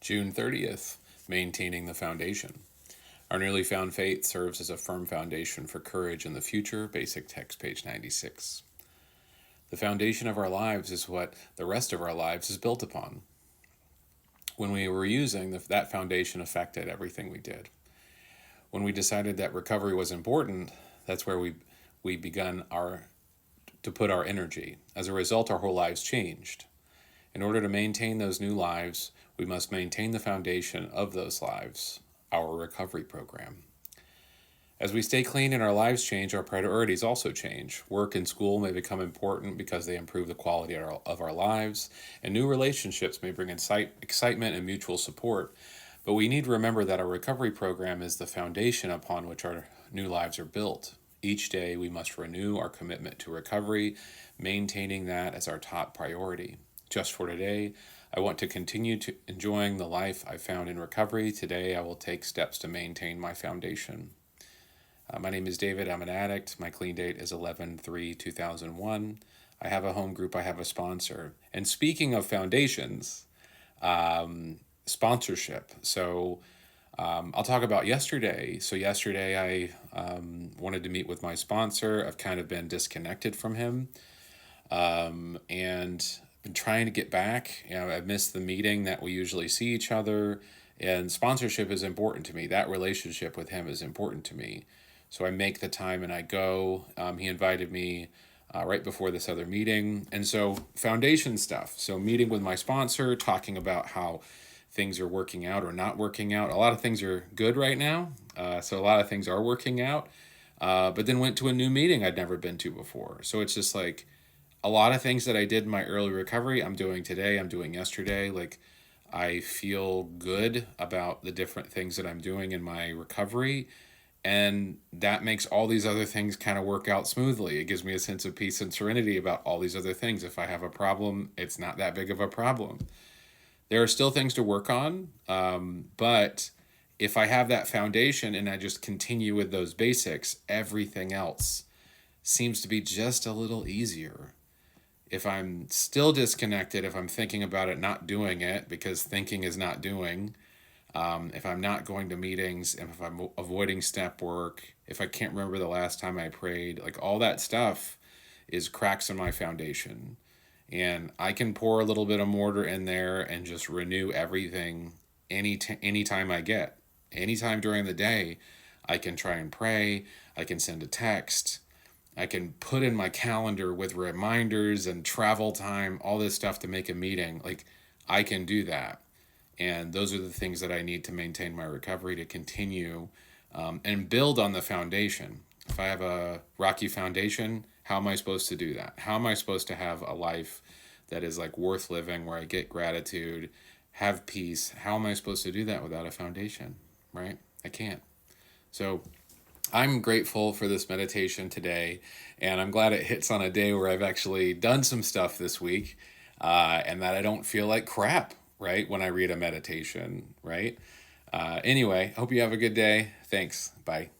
June 30th, maintaining the foundation. Our newly found faith serves as a firm foundation for courage in the future, basic text, page 96. The foundation of our lives is what the rest of our lives is built upon. When we were using that foundation affected everything we did. When we decided that recovery was important, that's where we begun to put our energy. As a result, our whole lives changed. In order to maintain those new lives, we must maintain the foundation of those lives, our recovery program. As we stay clean and our lives change, our priorities also change. Work and school may become important because they improve the quality of our lives, and new relationships may bring excitement and mutual support. But we need to remember that our recovery program is the foundation upon which our new lives are built. Each day, we must renew our commitment to recovery, maintaining that as our top priority. Just for today, I want to continue to enjoying the life I found in recovery. Today, I will take steps to maintain my foundation. My name is David. I'm an addict. My clean date is 11/3/2001. I have a home group. I have a sponsor. And speaking of foundations, sponsorship. So I'll talk about yesterday. So yesterday I wanted to meet with my sponsor. I've kind of been disconnected from him, and been trying to get back. I've missed the meeting that we usually see each other, and sponsorship is important to me. That relationship with him is important to me. So I make the time and I go. He invited me right before this other meeting. And so foundation stuff. So meeting with my sponsor, talking about how things are working out or not working out. A lot of things are good right now. So a lot of things are working out. But then went to a new meeting I'd never been to before. So it's just like a lot of things that I did in my early recovery, I'm doing today, I'm doing yesterday. Like I feel good about the different things that I'm doing in my recovery. And that makes all these other things kind of work out smoothly. It gives me a sense of peace and serenity about all these other things. If I have a problem, it's not that big of a problem. There are still things to work on, but if I have that foundation and I just continue with those basics, everything else seems to be just a little easier. If I'm still disconnected, if I'm thinking about it, not doing it, because thinking is not doing, if I'm not going to meetings, if I'm avoiding step work, if I can't remember the last time I prayed, like all that stuff is cracks in my foundation. And I can pour a little bit of mortar in there and just renew everything anytime I get. Anytime during the day, I can try and pray. I can send a text. I can put in my calendar with reminders and travel time, all this stuff to make a meeting. Like I can do that. And those are the things that I need to maintain my recovery, to continue and build on the foundation. If I have a rocky foundation, how am I supposed to do that? How am I supposed to have a life that is like worth living, where I get gratitude, have peace? How am I supposed to do that without a foundation, right? I can't. So I'm grateful for this meditation today, and I'm glad it hits on a day where I've actually done some stuff this week, and that I don't feel like crap, right, when I read a meditation, right? Anyway, hope you have a good day. Thanks. Bye.